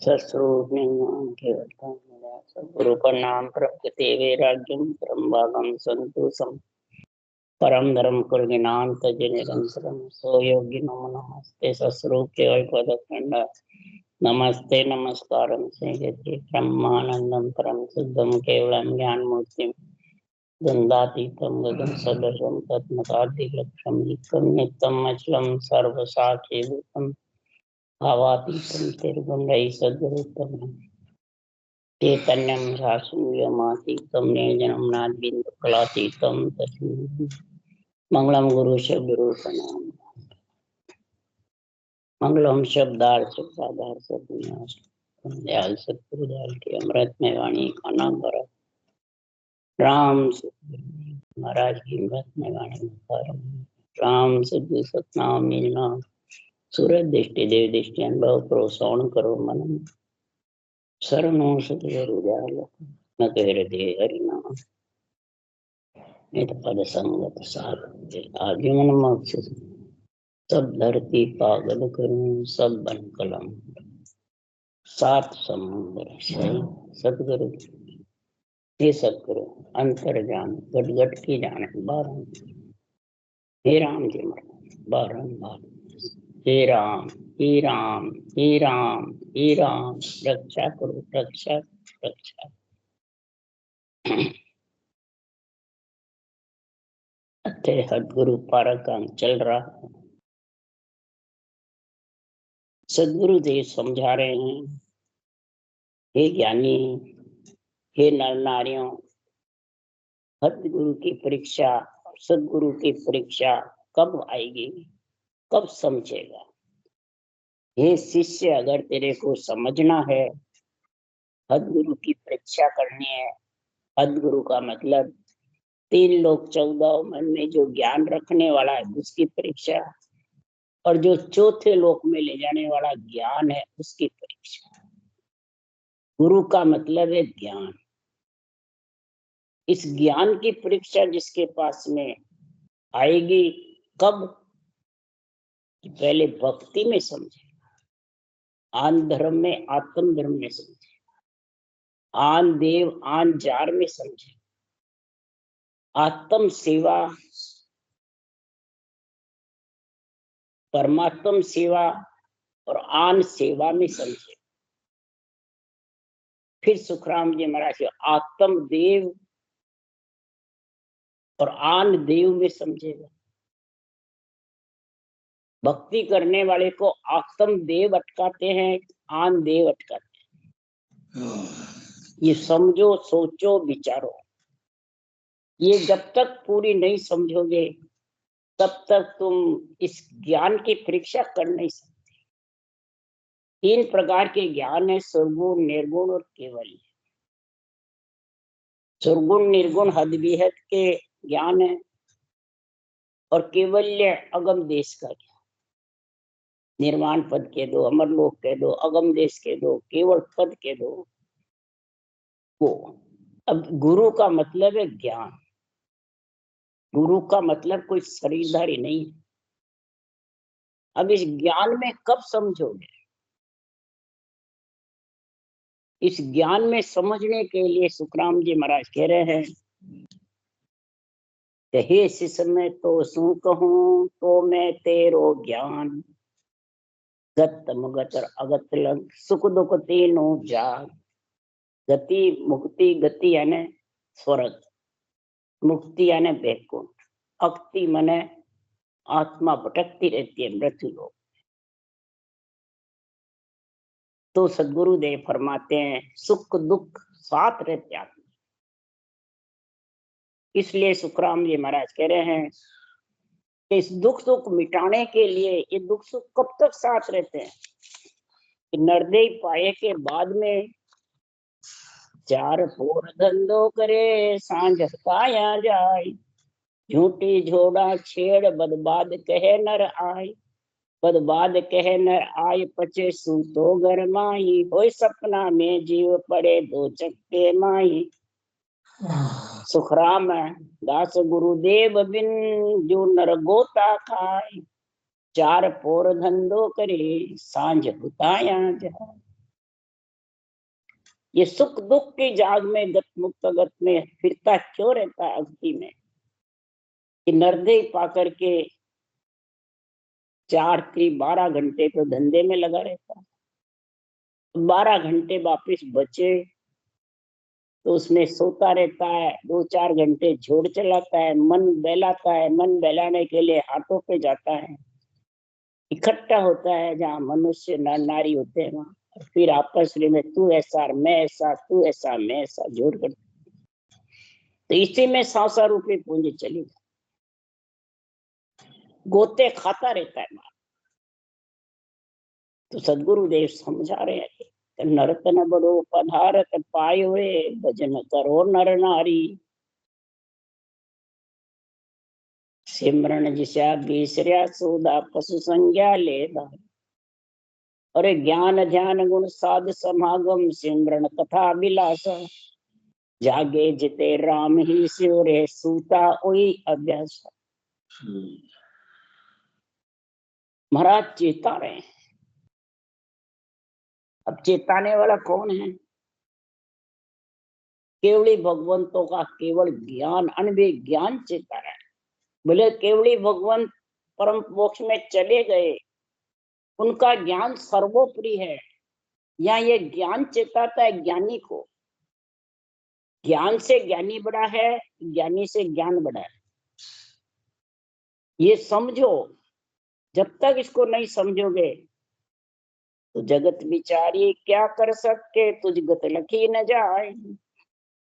सस्वरूप गुरु का नाम प्रकृति वैराग्यम परम भागम संतोषम परम धर्म कुर्गिनाम तज निरंतरम सो योगी नमो नमस्ते सस्वरूप केवल पदखंड नमस्ते नमस्कारम संयति ब्रह्मानंदम परम शुद्धम केवलम ज्ञान मूर्तिम द्वंद्वातीतम गगन सदृशम तत्मकादिलक्षम नित्यम अचलम सर्वसाक्षी भूतम भावातीतम तिर्गुण्डै सद्गुरुतम चैतन्यं शास्त्रमातीतं निजनं नाद्बिन्दुकलातीतं तस्मै मंगलम गुरु शब्दरूपनाम मंगलम शब्दार्थ साधार सद्विनाश दयाल सतगुरु दयाल की अमृतमय वाणी का नाम भरा राम महाराज की अमृतमय वाणी राम सद्गुरु सतनाम मिलना सूरज दृष्टि देव दृष्टि अनुभव प्रोत्साहन करो मन शरणों सतगुरु दयाल न हृदय हरिनाम नित पद संगत सार आजीवन मक्ष सब धरती पागल करूं सब बन कलम सात समुद्र सही सतगुरु हे सतगुरु अंतर जान गट गट की जाने बारह हे राम जी बारम्बार हे राम हे राम हे राम हे राम रक्षा करो रक्षा रक्षा अथे सदगुरु पारक चल रहा है। सदगुरु देव समझा रहे हैं, हे ज्ञानी हे नर नारियों, सदगुरु की परीक्षा सदगुरु की परीक्षा कब आएगी, कब समझेगा। हे शिष्य, अगर तेरे को समझना है, सदगुरु की परीक्षा करनी है। सदगुरु का मतलब 3 लोग 14 मन में जो ज्ञान रखने वाला है उसकी परीक्षा, और जो चौथे लोक में ले जाने वाला ज्ञान है उसकी परीक्षा। गुरु का मतलब है ज्ञान। इस ज्ञान की परीक्षा जिसके पास में आएगी कब, कि पहले भक्ति में समझे, आन धर्म में आत्म धर्म में समझे, आन देव आन जार में समझे, आत्म सेवा परमात्म सेवा और आन सेवा में समझे। फिर सुखराम जी महाराज आत्म देव और आन देव में समझेगा। भक्ति करने वाले को आत्म देव अटकाते हैं, आन देव अटकाते हैं। ये समझो, सोचो, विचारो। ये जब तक पूरी नहीं समझोगे तब तक तुम इस ज्ञान की परीक्षा कर नहीं सकते। 3 प्रकार के ज्ञान है, सुरगुण, निर्गुण और केवल्य। सुरगुण निर्गुण हद विहद के ज्ञान है, और केवल्य अगम देश का ज्ञान। निर्वाण पद के दो, अमरलोक के दो, अगम देश के दो, केवल पद के दो, वो। अब गुरु का मतलब है ज्ञान। गुरु का मतलब कोई शरीरधारी नहीं है। अब इस ज्ञान में कब समझोगे? इस ज्ञान में समझने के लिए सुखराम जी महाराज कह रहे हैं, हे शिष्य मैं तो सू कहूं तो मैं तेरो ज्ञान, गत मुगत और अगत लग सुख दुख तीनों जाग। गति मुक्ति, गति यानी स्वर्ग, मुक्ति यानी बैकुंठ, अक्ति माने आत्मा भटकती रहती है मृत्यु लोक। तो सदगुरु देव फरमाते हैं सुख दुख साथ रहते आत्मा। इसलिए सुखराम जी महाराज कह रहे हैं कि इस दुख सुख मिटाने के लिए, ये दुख सुख कब तक साथ रहते हैं? नरदेव पाए के बाद में 4 पोर धंधो करे सांझ पाया जाए, झूठी झोड़ा छेड़ बदबाद कहे नर आय। बदबाद कहे नर आय पचे सूतो घर माही, होय सपना में जीव पड़े 2 चक्के माही। सुखराम दास गुरुदेव बिन जो नर गोता खाए, 4 पोर धंधो करे सांझ बुताया जाए। ये सुख दुख की जाग में गत मुक्त गत में फिरता क्यों रहता है अगति में, कि नरदे पा करके 4-12 घंटे तो धंधे में लगा रहता है, 12 घंटे वापिस बचे तो उसमें सोता रहता है, 2-4 घंटे झोड़ चलाता है, मन बहलाता है, मन बहलाने के लिए हाथों पे जाता है, इकट्ठा होता है जहाँ मनुष्य नारी होते हैं वहां, फिर आपस में तू ऐसा मैं ऐसा, तू ऐसा मैं ऐसा जोड़ कर, तो इसी में 100 रुपये पूंजी चली, गोते खाता रहता है। तो सदगुरुदेव समझा रहे हैं, नरतन बड़ो पधारत पाए हुए भजन करो नर नारी, सिमरन जिसा बीसरिया सोदा पशु संज्ञा लेदा, अरे ज्ञान ध्यान गुण साध समागम सिमरन कथा विलास, जागे जिते राम ही शिव रे सूता ओई अभ्यास। महाराज चेता रहे, अब चेताने वाला कौन है? केवली भगवंतों का केवल ज्ञान अनबे ज्ञान चेता रहे। बोले केवली भगवंत परम मोक्ष में चले गए, उनका ज्ञान सर्वोपरि है, या ये ज्ञान चेताता है ज्ञानी को, ज्ञान से ज्ञानी बड़ा है, ज्ञानी से ज्ञान बड़ा है, ये समझो। जब तक इसको नहीं समझोगे तो जगत विचारी क्या कर सके, तुझ गत लखी न जाए,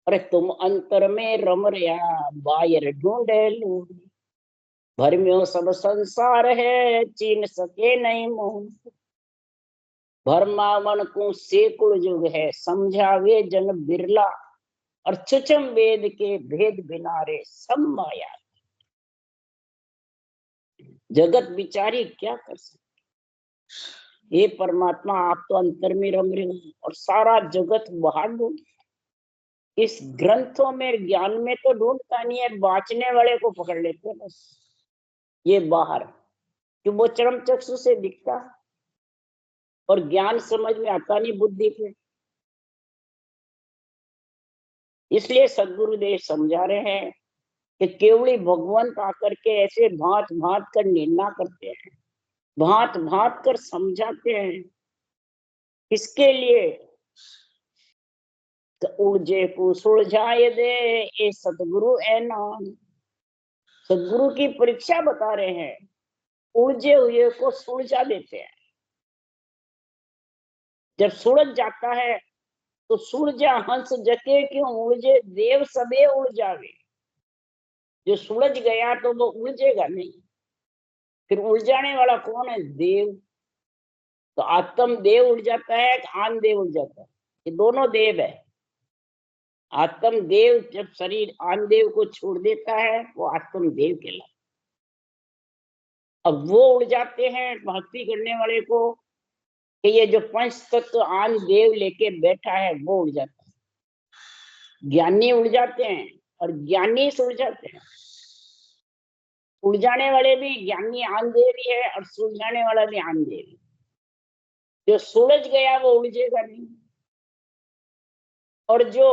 अरे तुम अंतर में रम रहा बाहर ढूंढे लूट, भरम्यो सब संसार है चीन सके नहीं मोह, भरमावन को सेकुल युग है समझावे जन बिरला, और छुचम वेद के भेद बिना रे सब माया, जगत बिचारी क्या कर सकते। ये परमात्मा आप तो अंतर में रम रहे हो और सारा जगत बाहर ढूंढ, इस ग्रंथों में ज्ञान में तो ढूंढता नहीं है, बांचने वाले को पकड़ लेते हैं बस, ये बाहर कि वो चरम चक्षु से दिखता और ज्ञान समझ में आता नहीं बुद्धि पे। इसलिए सदगुरुदेव समझा रहे हैं कि केवली भगवंत आकर के ऐसे भांत भांत कर निर्णय करते हैं, भांत भांत कर समझाते हैं, इसके लिए तो उलझे को सुलझाए दे ये सतगुरु है नाम। सदगुरु की परीक्षा बता रहे हैं, उलझे हुए को सुलझा देते हैं। जब सुलझ जाता है तो सुलझा हंस जके क्यों उलझे देव सबे उलझावे, जो सुलझ गया तो वो उलझेगा नहीं। फिर उलझाने वाला कौन है? देव। तो आत्म देव उड़ जाता है, आन देव उड़ जाता है, ये दोनों देव है। आत्म देव जब शरीर आन देव को छोड़ देता है वो आत्म देव कहलाता है। अब वो उड़ जाते हैं भक्ति करने वाले को, कि ये जो पंच तत्व आन देव लेके बैठा है वो उड़ जाता है। ज्ञानी उड़ जाते हैं और ज्ञानी सुड़ जाते हैं। उड़ जाने वाले भी ज्ञानी आन देव ही है और सुलझाने वाला भी आन देव। जो सुलझ गया वो उलझेगा नहीं, और जो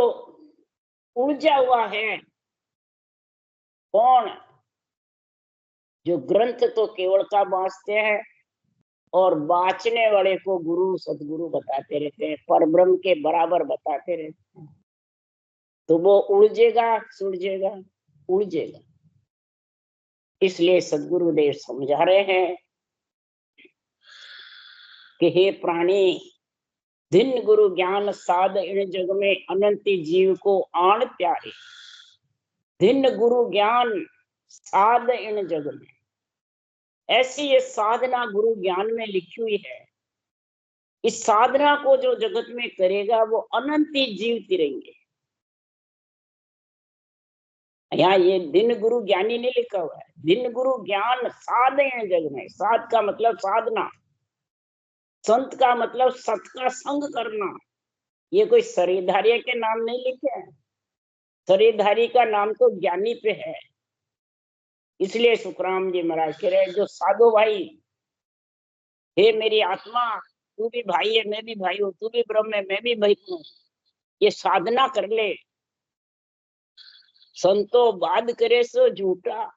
उलझा हुआ है कौन? जो ग्रंथ तो केवल का बांचते हैं और बांचने वाले को गुरु सतगुरु बताते रहते हैं, पर ब्रह्म के बराबर बताते रहते हैं, तो वो उलझेगा सुलझेगा उलझेगा। इसलिए सदगुरुदेव समझा रहे हैं कि हे प्राणी, दिन गुरु ज्ञान साध इन जग में अनंत जीव को आन प्यारे, दिन गुरु ज्ञान साध इन जग में। ऐसी ये साधना गुरु ज्ञान में लिखी हुई है, इस साधना को जो जगत में करेगा वो अनंत जीव तिरेंगे। यहाँ ये दिन गुरु ज्ञानी नहीं लिखा हुआ है, दिन गुरु ज्ञान साध इन जग में। साध का मतलब साधना, संत का मतलब सत का संग करना। ये कोई शरीरधारी के नाम नहीं लिखे हैं, शरीरधारी का नाम तो ज्ञानी पे है। इसलिए सुखराम जी महाराज कह रहे जो साधो भाई, हे मेरी आत्मा, तू भी भाई है मैं भी भाई हूँ, तू भी ब्रह्म है मैं भी भाई हूँ, ये साधना कर ले। संतो वाद करे सो झूठा।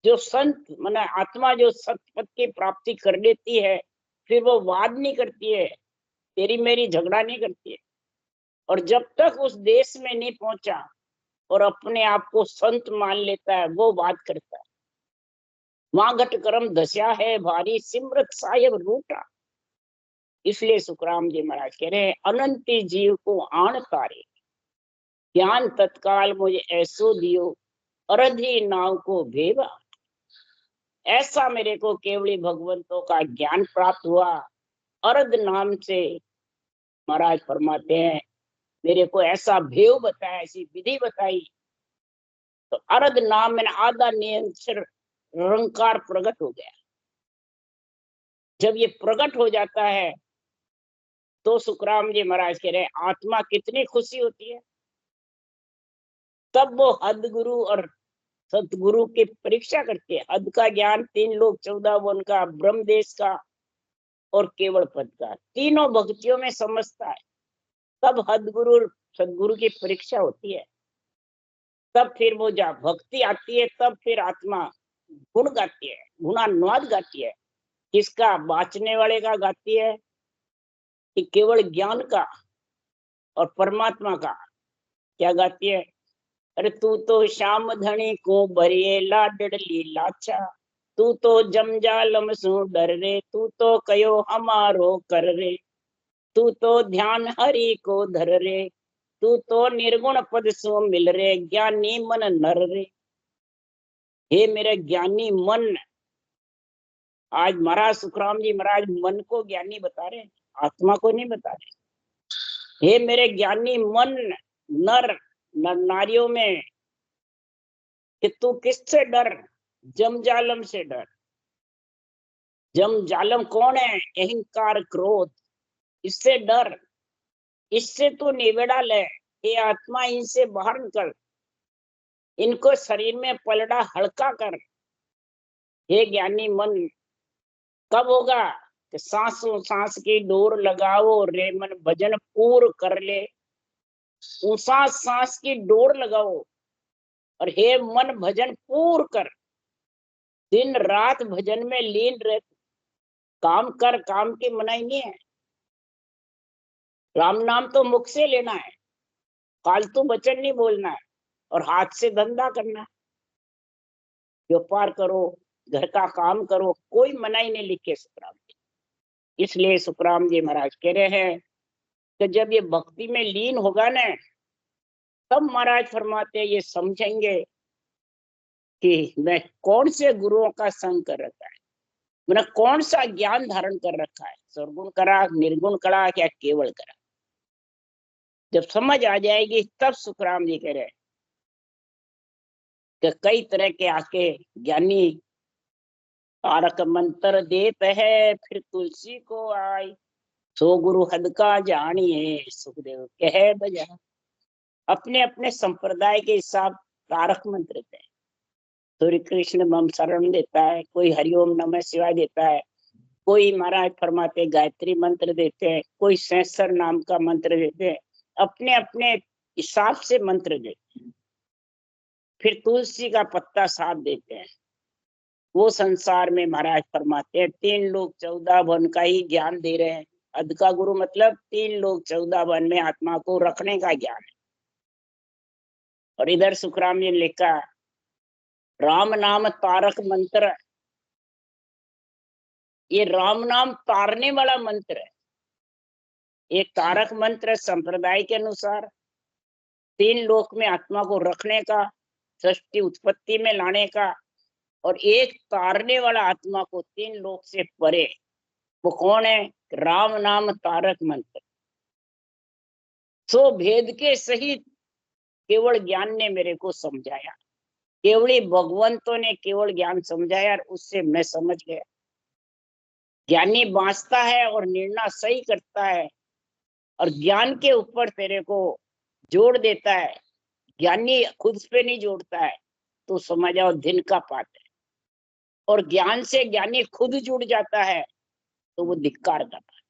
जो संत माने आत्मा जो सतपथ की प्राप्ति कर लेती है, फिर वो वाद नहीं करती है, तेरी मेरी झगड़ा नहीं करती है। और जब तक उस देश में नहीं पहुंचा और अपने आप को संत मान लेता है, वो बात करता है। मां घट करम दशा है भारी, सिमरत साहेब रूठा। इसलिए सुखराम जी महाराज कह रहे हैं, अनंती जीव को आण तारे, ज्ञान तत्काल मुझे ऐसो दियो, अरधी नाव को भेवा। ऐसा मेरे को केवली भगवंतों का ज्ञान प्राप्त हुआ। अर्ध नाम से महाराज फरमाते हैं, मेरे को ऐसा भेव बताया, ऐसी विधि बताई। तो अर्ध नाम में आधा निरंतर निरंकार प्रकट हो गया। जब ये प्रकट हो जाता है तो सुखराम जी महाराज कह रहे हैं, आत्मा कितनी खुशी होती है। तब वो हद गुरु और सतगुरु की परीक्षा करते हैं। हद का ज्ञान 3 लोक 14 वन का, ब्रह्म देश का और केवल पद का, तीनों भक्तियों में समझता है। तब हद गुरु सदगुरु की परीक्षा होती है। तब फिर वो जब भक्ति आती है, तब फिर आत्मा गुण गाती है, गुणानुवाद गाती है। किसका? बाँचने वाले का गाती है कि केवल ज्ञान का? और परमात्मा का क्या गाती है? अरे तू तो श्याम धनी को भरिए लाडली लाचा, तू तो जमजालम सु डर रे, तू तो कयो हमारो कर रे, तू तो ध्यान हरि को धर रे, तू तो निर्गुण पद सु मिल रे, ज्ञानी मन नर रे। हे मेरे ज्ञानी मन, आज महाराज सुखराम जी महाराज मन को ज्ञानी बता रहे, आत्मा को नहीं बता रहे। हे मेरे ज्ञानी मन, नर नारियों में, कि तू किससे डर? जमजालम से डर। जमजालम कौन है? अहंकार क्रोध, इससे डर, इससे तू निबेड़ा ले। ये आत्मा, इनसे बाहर निकल, इनको शरीर में पलड़ा हल्का कर। हे ज्ञानी मन, कब होगा? कि सांसों सांस की डोर लगाओ रे मन, भजन पूर्ण कर ले। सांस सांस की डोर लगाओ और हे मन भजन पूर्ण कर। दिन रात भजन में लीन रह, काम कर, काम की मनाही नहीं है। राम नाम तो मुख से लेना है, फालतू वचन नहीं बोलना है, और हाथ से धंधा करना है। व्यापार करो, घर का काम करो, कोई मनाही नहीं लिखे सुखराम जी। इसलिए सुखराम जी महाराज कह रहे हैं कि जब ये भक्ति में लीन होगा ना, तब महाराज फरमाते हैं ये समझेंगे कि मैं कौन से गुरुओं का संग कर रखा है, मैंने कौन सा ज्ञान धारण कर रखा है, सर्वगुण करा, निर्गुण करा, क्या केवल करा। जब समझ आ जाएगी तब सुखराम जी कह रहे कि कई तरह के आके ज्ञानी तारक मंत्र देते है, फिर तुलसी को आई, सो गुरु हद का जानिए, सुखदेव कह बजा। अपने अपने संप्रदाय के हिसाब तारक मंत्र देते हैं। सूर्य कृष्ण मम शरण देता है, कोई हरिओम नमः शिवाय देता है, कोई महाराज फरमाते गायत्री मंत्र देते हैं, कोई सहस्र नाम का मंत्र देते हैं, अपने अपने हिसाब से मंत्र देते हैं। फिर तुलसी का पत्ता साथ देते हैं। वो संसार में महाराज फरमाते हैं 3 लोक 14 वन का ही ज्ञान दे रहे हैं। अध का गुरु मतलब 3 लोक 14 वन में आत्मा को रखने का ज्ञान है। और इधर सुखराम ने लिखा, राम नाम तारक मंत्र, ये राम नाम तारने वाला मंत्र है। एक तारक मंत्र संप्रदाय के अनुसार 3 लोक में आत्मा को रखने का, सृष्टि उत्पत्ति में लाने का, और एक तारने वाला आत्मा को 3 लोक से परे। वो कौन है? राम नाम तारक मंत्र। सो भेद के सहित केवल ज्ञान ने मेरे को समझाया, केवली भगवंतों ने केवल ज्ञान समझाया, और उससे मैं समझ गया। ज्ञानी बांचता है और निर्णय सही करता है, और ज्ञान के ऊपर तेरे को जोड़ देता है। ज्ञानी खुद पे नहीं जोड़ता है तो समझ आओ दिन का पाठ है। और ज्ञान से ज्ञानी खुद जुड़ जाता है तो वो धिक्कार करता है।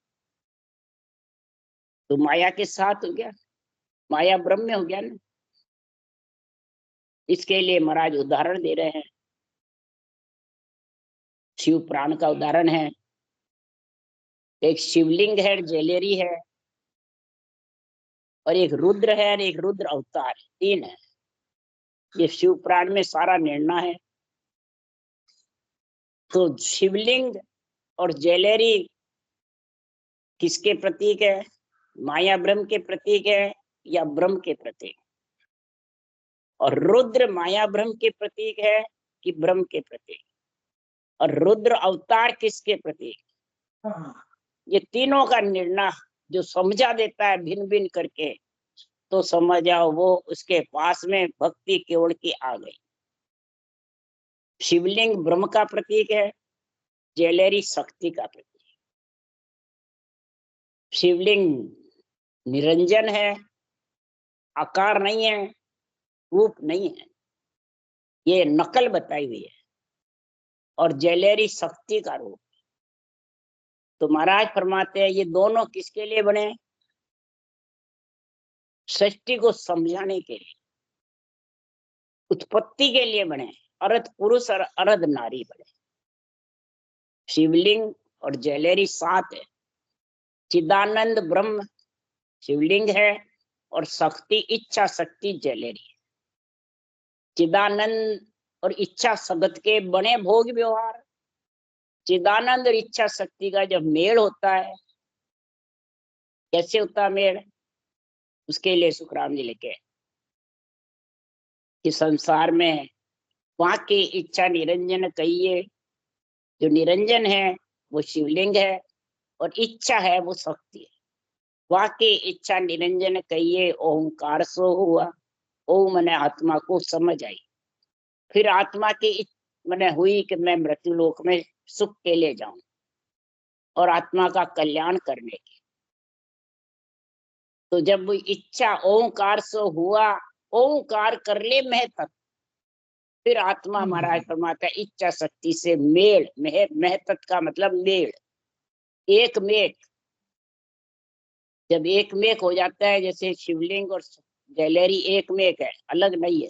तो माया के साथ हो गया, माया ब्रह्म हो गया ना। इसके लिए महाराज उदाहरण दे रहे हैं। शिव प्राण का उदाहरण है, एक शिवलिंग है, ज्वेलरी है, और एक रुद्र है, और एक रुद्र अवतार, तीन है। ये शिव प्राण में सारा निर्णय है। तो शिवलिंग और ज्वेलरी किसके प्रतीक है? माया ब्रह्म के प्रतीक है या ब्रह्म के प्रतीक? और रुद्र माया ब्रह्म के प्रतीक है कि ब्रह्म के प्रतीक? और रुद्र अवतार किसके प्रतीक? ये तीनों का निर्णय जो समझा देता है भिन्न भिन्न करके, तो समझ आओ वो उसके पास में भक्ति केवल की आ गई। शिवलिंग ब्रह्म का प्रतीक है, ज्वेलरी शक्ति का प्रतीक। शिवलिंग निरंजन है, आकार नहीं है, रूप नहीं है, ये नकल बताई हुई है। और ज्वेलरी शक्ति का रूप। तो महाराज फरमाते हैं ये दोनों किसके लिए बने? सृष्टि को समझाने के लिए, उत्पत्ति के लिए बने। अर्ध पुरुष और अर्ध नारी बने। शिवलिंग और ज्वेलरी साथ है। चिदानंद ब्रह्म शिवलिंग है और शक्ति इच्छा शक्ति ज्वेलरी है। चिदानंद और इच्छा शब्द के बने भोग व्यवहार। चिदानंद और इच्छा शक्ति का जब मेल होता है, कैसे होता है मेल? उसके लिए सुखराम जी लिखे कि संसार में वहां की इच्छा निरंजन कहिए, जो निरंजन है वो शिवलिंग है और इच्छा है वो शक्ति है। वहां की इच्छा निरंजन कहिए ओंकार सो हुआ, ओम मैंने आत्मा को समझ आई। फिर आत्मा की मैंने हुई कि मैं मृत्यु लोक में सुख के लिए जाऊं और आत्मा का कल्याण करने की। तो जब वो इच्छा ओंकार सो हुआ, ओंकार कर ले मैं तक, फिर आत्मा महाराज फरमाता है इच्छा शक्ति से मेल। महतत का मतलब मेल, एक मेक। जब एक मेक हो जाता है, जैसे शिवलिंग और ज्वेलरी एक मेक है, अलग नहीं है,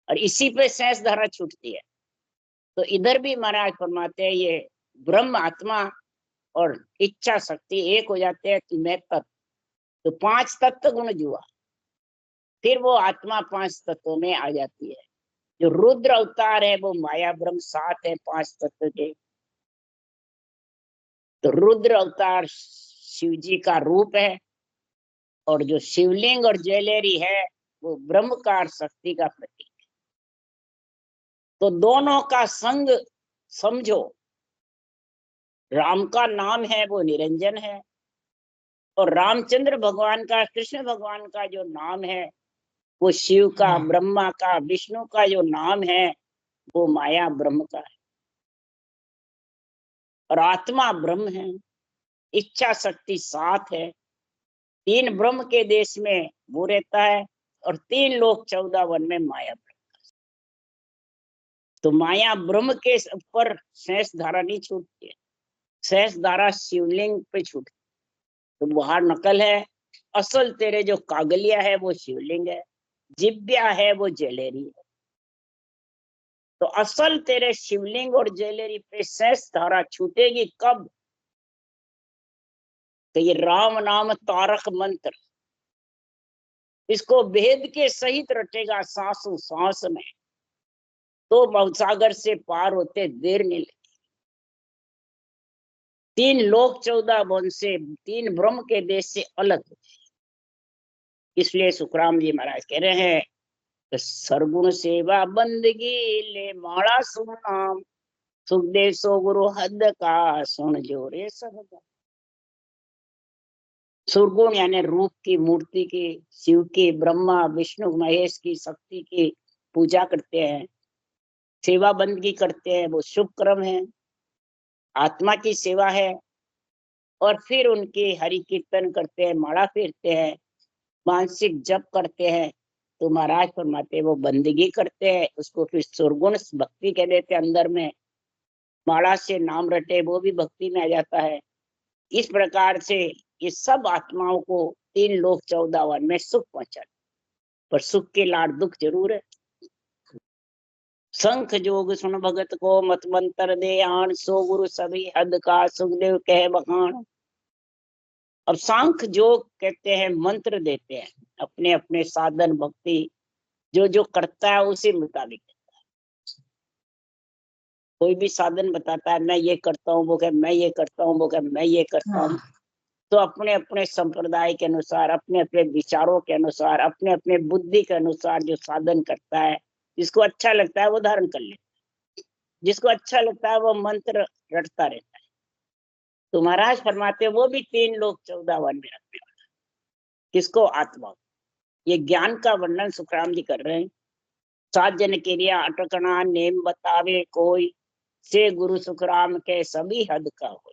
और इसी पे शेष धारा छूटती है। तो इधर भी महाराज फरमाते हैं ये ब्रह्म आत्मा और इच्छा शक्ति एक हो जाते हैं कि मैं तत्व। तो पांच तत्व गुण जुआ, फिर वो आत्मा पांच तत्वों में आ जाती है। जो रुद्र अवतार है वो माया ब्रह्म सात है पांच तत्व के। तो रुद्र अवतार शिव जी का रूप है, और जो शिवलिंग और ज्वेलरी है वो ब्रह्मकार शक्ति का प्रतीक है। तो दोनों का संग समझो। राम का नाम है वो निरंजन है, और रामचंद्र भगवान का, कृष्ण भगवान का जो नाम है वो शिव का, ब्रह्मा का, विष्णु का जो नाम है वो माया ब्रह्म का है। और आत्मा ब्रह्म है, इच्छा शक्ति सात है। तीन ब्रह्म के देश में वो रहता है, और तीन लोग 14 वन में माया ब्रह्म। तो माया ब्रह्म के ऊपर शेष धारा नहीं छूटती है, शेष धारा शिवलिंग पे छूटती। तो वहां नकल है, असल तेरे जो कागलिया है वो शिवलिंग है, जिब्या है वो ज्वेलरी है। तो असल तेरे शिवलिंग और ज्वेलरी पे शेष धारा छूटेगी कब? तो ये राम नाम तारक मंत्र, इसको वेद के सहित रटेगा सांसों सांस में, तो भवसागर से पार होते देर नहीं लगती। तीन लोक 14 वन से, तीन ब्रह्म के देश से अलग। इसलिए सुखराम जी महाराज कह रहे हैं तो सरगुण सेवा बंदगी ले माड़ा सुन नाम, सुखदेव सो गुरु हद का सुन जोरे सब। सुरगुण यानी रूप की, मूर्ति की, शिव की, ब्रह्मा विष्णु महेश की, शक्ति की पूजा करते हैं, सेवा बंदगी करते हैं, वो शुभ कर्म है, आत्मा की सेवा है। और फिर उनके हरि कीर्तन करते हैं, माला फेरते हैं, मानसिक जप करते हैं। तो महाराज फरमाते हैं वो बंदगी करते हैं, उसको फिर सुरगुण भक्ति कह देते हैं। अंदर में माला से नाम रटे वो भी भक्ति में आ जाता है। इस प्रकार से ये सब आत्माओं को 3 लोक 14 वन में सुख पहुंचा, पर सुख के लाड़ दुख जरूर है। शंख जोग सुन भगत को मत मंत्र दे आन, सो गुरु सभी हद का सुखदेव कह बखान। अब सांख जोग कहते हैं मंत्र देते हैं, अपने अपने साधन भक्ति जो जो करता है उसी मुताबिक। कोई भी साधन बताता है, मैं ये करता हूँ, वो कहे मैं ये करता हूँ, वो कहे मैं ये करता हूँ। तो अपने अपने संप्रदाय के अनुसार, अपने अपने विचारों के अनुसार, अपने अपने बुद्धि के अनुसार जो साधन करता है, जिसको अच्छा लगता है वो धारण कर लेता है, जिसको अच्छा लगता है वो मंत्र रटता रहता है। तो महाराज फरमाते वो भी 3 लोक 14 वन में रखने वाला। किसको? आत्मा। ये ज्ञान का वर्णन सुखराम जी कर रहे हैं। 7 जन क्रिया अटकना नेम बतावे कोई, से गुरु सुखराम के सभी हद का हो।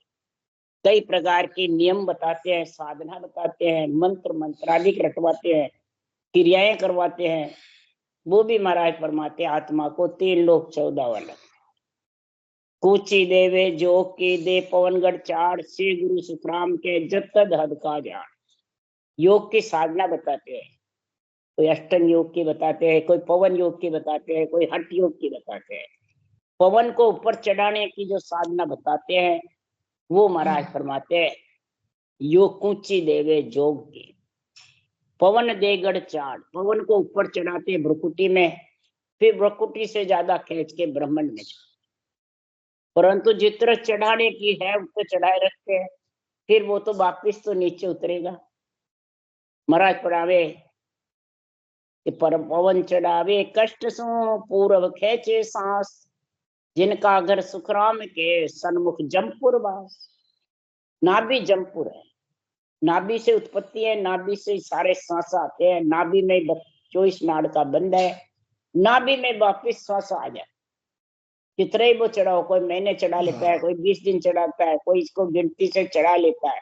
कई प्रकार के नियम बताते हैं, साधना बताते हैं, मंत्र मंत्रादिक रटवाते हैं, क्रियाएं करवाते हैं। वो भी महाराज फरमाते आत्मा को 3 लोक 14 वन। कूची देवे जोग की दे पवनगढ़ चार, से गुरु सुखराम के जतद हद का जान। योग की साधना बताते हैं, कोई अष्टंग योग की बताते हैं, कोई पवन योग की बताते हैं, कोई हठ योग की बताते हैं। पवन को ऊपर चढ़ाने की जो साधना बताते हैं वो महाराज फरमाते हैं योग कूची देवे जोग की। पवन देगढ़ चाड़, पवन को ऊपर चढ़ाते भ्रुकुटी में, फिर भ्रुकुटी से ज्यादा खींच के ब्रह्मांड में, परंतु जितना चढ़ाने की है उसको चढ़ाए रखते हैं, फिर वो तो वापिस तो नीचे उतरेगा। महाराज पढ़ावे पर पवन चढ़ावे कष्ट सो पूर्व खेचे सांस, जिनका घर सुखराम के सन्मुख जमपुर वास। नाभि जमपुर है, नाभि से उत्पत्ति है, नाभि से सारे सांस आते हैं, नाभि में 24 नाड़ का बंद है, नाभि में वापिस सांस आ जाए। कितने ही वो चढ़ाओ, कोई महीने चढ़ा लेता है, कोई 20 दिन चढ़ाता है, कोई इसको गिनती से चढ़ा लेता है,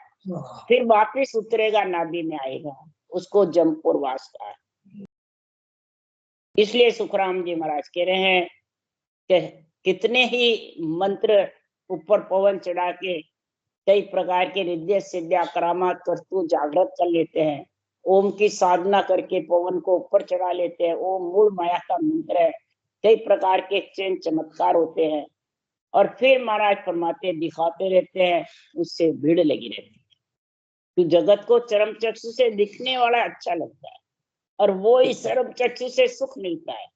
फिर वापिस उतरेगा, नाभि में आएगा, उसको जमपुर वास का है। इसलिए सुखराम जी महाराज कह रहे हैं कि कितने ही मंत्र ऊपर पवन चढ़ा के कई प्रकार के रिद्ध सिद्धिया करामात वस्तु जागृत कर लेते हैं। ओम की साधना करके पवन को ऊपर चढ़ा लेते हैं। ओम मूल माया का मंत्र है। कई प्रकार के चैन चमत्कार होते हैं और फिर महाराज फरमाते दिखाते रहते हैं, उससे भीड़ लगी रहती है। तो जगत को चरम चक्षु से दिखने वाला अच्छा लगता है और वो ही चरम चक्षु से सुख मिलता है,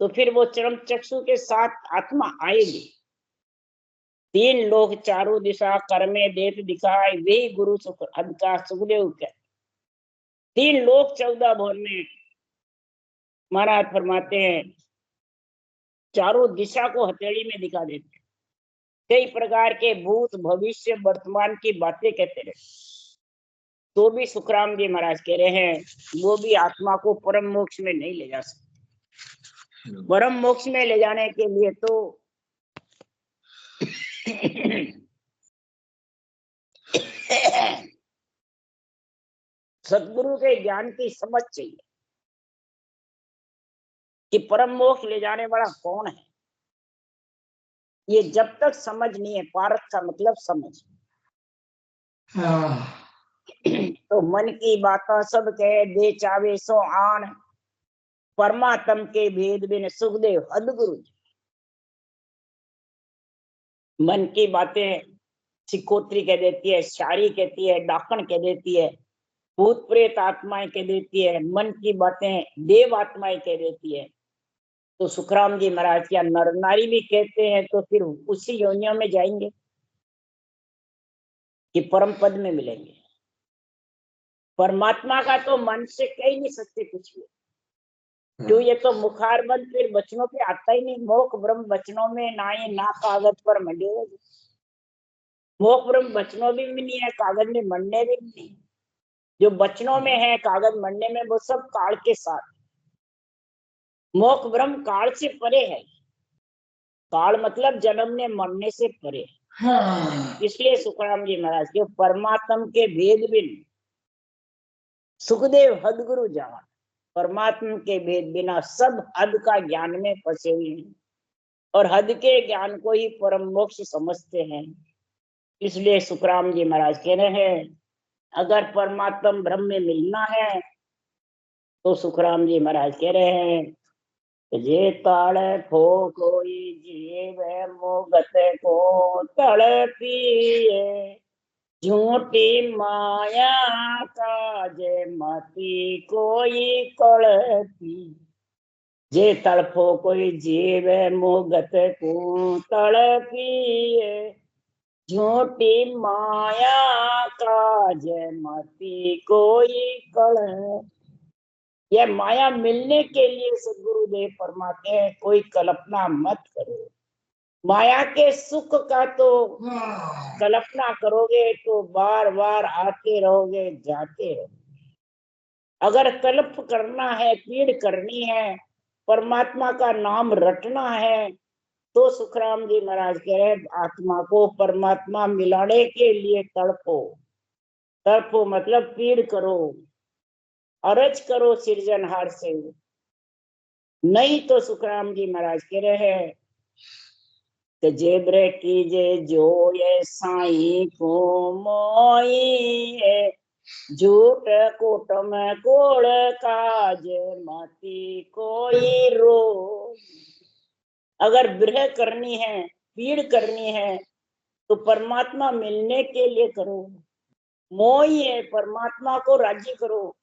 तो फिर वो चरम चक्षु के साथ आत्मा आएगी। 3 लोक चारों दिशा कर्मे देत दिखाए, वे गुरु सुख हद का सुखदेव के। 3 लोक 14 भवन में महाराज फरमाते हैं चारों दिशा को हथेली में दिखा देते हैं। कई प्रकार के भूत भविष्य वर्तमान की बातें कहते रहे, तो भी सुखराम जी महाराज कह रहे हैं वो भी आत्मा को परम मोक्ष में नहीं ले जा सकते। परम मोक्ष में ले जाने के लिए तो सदगुरु के ज्ञान की समझ चाहिए कि परम मोक्ष ले जाने वाला कौन है। ये जब तक समझ नहीं है, पारख का मतलब समझ, तो मन की बातें सब कहे दे चावे सो आन, परमात्म के भेद बिन सुखदेव हद गुरु। मन की बातें सिकोत्री कह देती है, शारी कहती है, डाकण कह देती है, भूत प्रेत आत्माएं कह देती है, मन की बातें देव आत्माएं कह देती है। तो सुखराम जी महाराज क्या नर नारी भी कहते हैं, तो फिर उसी योनियों में जाएंगे कि परम पद में मिलेंगे। परमात्मा का तो मन से कह ही नहीं सकते कुछ भी, क्यों? ये तो मुखार बंद फिर वचनों पे आता ही नहीं। मोख ब्रह्म वचनों में ना ये ना कागज पर मंडे, मोख ब्रह्म वचनों भी नहीं है, कागज में मंडने भी नहीं। जो वचनों में है कागज मंडने में, वो सब काल के साथ। मोख ब्रह्म काल से परे है, काल मतलब जन्मने मरने से परे। इसलिए सुखराम जी महाराज के परमात्म के भेद बिन सुखदेव हद गुरु जान। परमात्मा के भेद बिना सब हद का ज्ञान में फंसे हुए हैं और हद के ज्ञान को ही परम मोक्ष समझते हैं। इसलिए सुखराम जी महाराज कह रहे हैं अगर परमात्मा ब्रह्म में मिलना है तो सुखराम जी महाराज कह रहे हैं जे ताड़ खो कोई जीव मोगत को तड़पिए झूठी माया काज मती कोई कड़पी। जे तड़फो कोई जीव मोगत को तड़पिए झूठी माया काज मती कोई कड़पी। यह माया मिलने के लिए सदगुरुदेव फरमाते हैं कोई कल्पना मत करो। माया के सुख का तो कल्पना करोगे तो बार बार आते रहोगे जाते रहोगे। अगर कल्प करना है, पीड़ करनी है, परमात्मा का नाम रटना है तो सुखराम जी महाराज कह रहे आत्मा को परमात्मा मिलाने के लिए तड़पो। तड़पो मतलब पीड़ करो, अर्ज करो सृजनहार से। नहीं तो सुखराम जी महाराज कह रहे हैं जेब्रे कीजे जो ये साई को मोई झूठ कुटम कोड़ काज मती कोई रो। अगर विरह करनी है, पीड़ करनी है तो परमात्मा मिलने के लिए करो। मोही है, परमात्मा को राजी करो,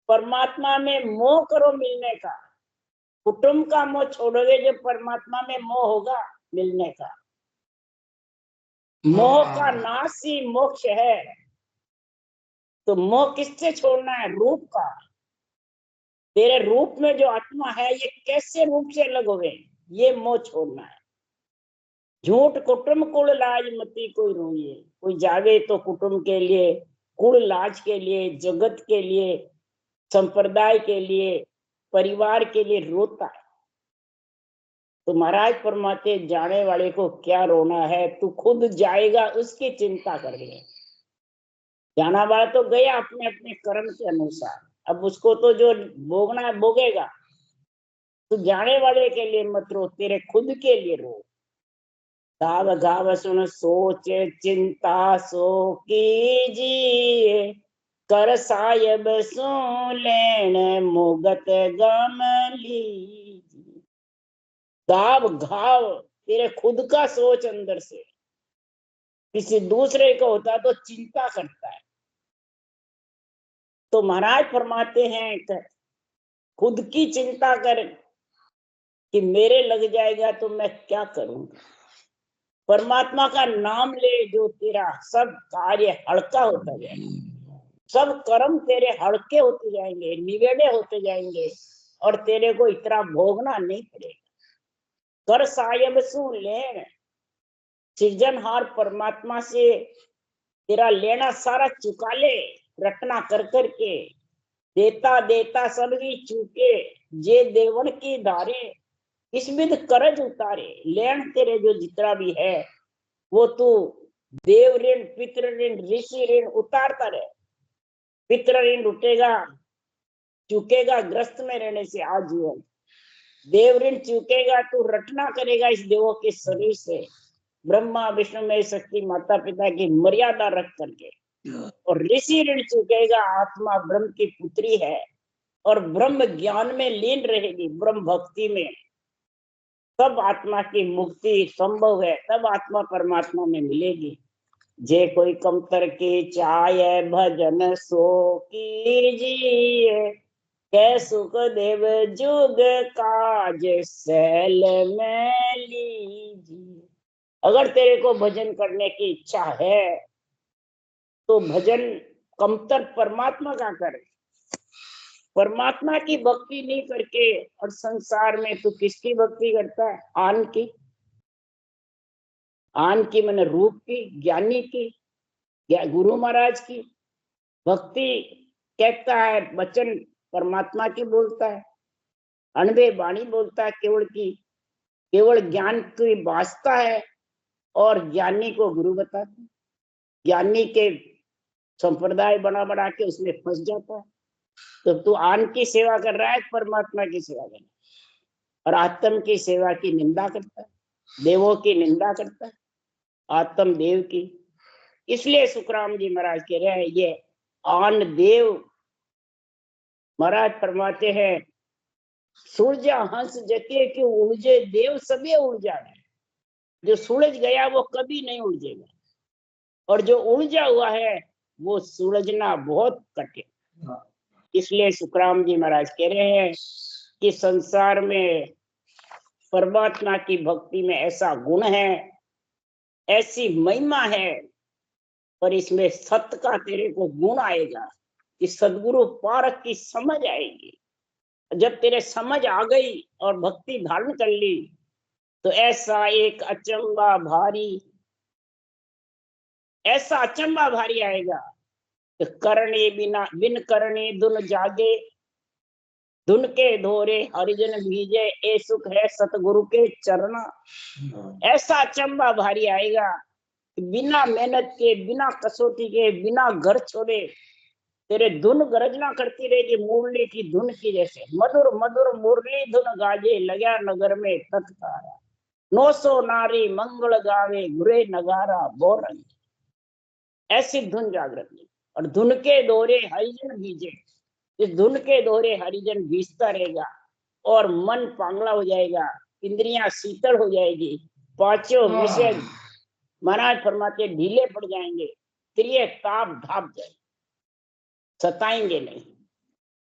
परमात्मा में मोह करो मिलने का। कुटुंब का मोह छोड़ोगे जो परमात्मा में मोह होगा मिलने का। मोह का नाश ही मोक्ष है। तो मोह किससे छोड़ना है? रूप का। तेरे रूप में जो आत्मा है ये कैसे रूप से अलग हो गए, ये मोह छोड़ना है। झूठ कुटुंब कुल लाज मती कोई रोइए। कोई जावे तो कुटुंब के लिए, कुल लाज के लिए, जगत के लिए, संप्रदाय के लिए, परिवार के लिए रोता है। तो महाराज फरमाते जाने वाले को क्या रोना है, तू खुद जाएगा उसकी चिंता कर ले। जाना वाला तो गया अपने अपने कर्म के अनुसार, अब उसको तो जो भोगना है भोगेगा। तू जाने वाले के लिए मत रो, तेरे खुद के लिए रो। गाव गाव सुन सोच चिंता सो कीजिए कर सायब सो लेन मुगत गम लीजिए। गाव घाव तेरे खुद का सोच अंदर से, किसी दूसरे को होता तो चिंता करता है। तो महाराज फरमाते हैं खुद की चिंता कर कि मेरे लग जाएगा तो मैं क्या करूंगा। परमात्मा का नाम ले जो तेरा सब कार्य हल्का होता जाएगा, सब कर्म तेरे हल्के होते जाएंगे, निवेड़े होते जाएंगे और तेरे को इतना भोगना नहीं पड़ेगा। कर सायब सु लेन, सृजनहार परमात्मा से तेरा लेना सारा चुका ले, रटना कर करके। देता देता सब ही चूके जे देवन की धारे, इस विध करज उतारे। लेन तेरे जो जितना भी है वो तू देव ऋण, पितृ ऋण, ऋषि ऋण उतारता रहे। पितृ ऋण उठेगा, चुकेगा ग्रस्त में रहने से आजीवन। देव ऋण चुकेगा तू रटना करेगा इस देवों के शरीर से, ब्रह्मा विष्णु में शक्ति माता पिता की मर्यादा रख करके। और ऋषि ऋण चुकेगा, आत्मा ब्रह्म की पुत्री है और ब्रह्म ज्ञान में लीन रहेगी, ब्रह्म भक्ति में। तब आत्मा की मुक्ति संभव है, तब आत्मा परमात्मा में मिलेगी। जे कोई कमतर की चाय भजन सो कीजिए कै सुख देव जुग काज सैल में लीजिए। अगर तेरे को भजन करने की इच्छा है तो भजन कमतर परमात्मा का करे। परमात्मा की भक्ति नहीं करके और संसार में तू किसकी भक्ति करता है? आन की। आन की मैंने रूप की, ज्ञानी की, गुरु महाराज की भक्ति कहता है। वचन परमात्मा की बोलता है, अनबे वाणी बोलता है केवल की, केवल ज्ञान की वास्ता है और ज्ञानी को गुरु बताता है। ज्ञानी के संप्रदाय बना बना के उसमें फंस जाता है। तो तू आन की सेवा कर रहा है, परमात्मा की सेवा कर रहा है, और आत्म की सेवा की निंदा करता है, देवों की निंदा करता है, आत्म देव की। इसलिए सुखराम जी महाराज कह रहे हैं ये आन देव महाराज फरमाते हैं, सूरजा हंस जके कि उलझे देव सभी उलझा है। जो सूरज गया वो कभी नहीं उलझेगा, और जो उलझा हुआ है वो सुलझना बहुत कठिन। इसलिए सुखराम जी महाराज कह रहे हैं कि संसार में परमात्मा की भक्ति में ऐसा गुण है, ऐसी महिमा है, पर इसमें सत्य का तेरे को गुण आएगा कि सदगुरु पारक की समझ आएगी। जब तेरे समझ आ गई और भक्ति धारण कर ली तो ऐसा एक अचंबा भारी, ऐसा अचंबा भारी आएगा कि करने बिना बिन करने दुन जागे, धुन के धोरे हरिजन भीजे, ए सुख है सतगुरु के चरना। ऐसा अचंबा भारी आएगा कि बिना मेहनत के, बिना कसौटी के, बिना घर छोड़े तेरे धुन गर्जना करती रहेगी मुरली की धुन की जैसे। मधुर मधुर मुरली धुन गाजे, लगा नगर में तत्कारा। 900 नारी मंगल गावे, घुरे नगारा बोरंग। ऐसी धुन जागृत नहीं। और धुन के दोहरे हरिजन भीजे, इस धुन के दोहरे हरिजन भीजता रहेगा और मन पांगला हो जाएगा, इंद्रियां शीतल हो जाएगी, पांचों विषय महाराज फरमाते ढीले पड़ जाएंगे, त्रिय ताप धाप जाए, सताएंगे नहीं।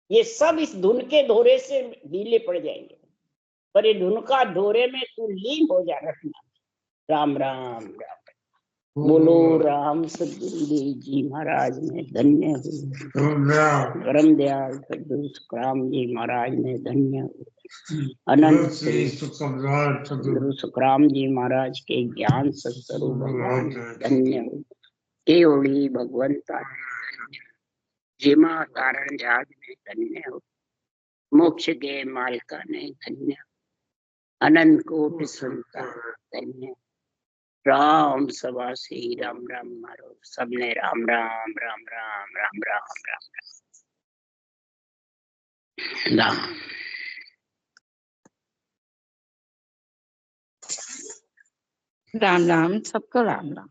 ये सब इस धुन के दोहरे से ढीले पड़ जाएंगे। पर ये धुन का दोहरे में तू लीन हो जा रखना। राम राम राम। बोलो राम सतगुरुदेव जी महाराज में धन्य हो। परम दयाल सदगुरु सुखराम जी महाराज में धन्य हो। अनंत सदगुरु सुखराम जी महाराज के ज्ञान सत्स्वरूप भगवान धन्य हो। केवली भगवंता जिमा कारण जाग में धन्य हो। मोक्ष के मालिका ने धन्य। अनंत कोटि संता धन्य। राम सभा से राम राम मारो सबने। राम राम राम राम राम राम राम राम राम राम सबको राम राम।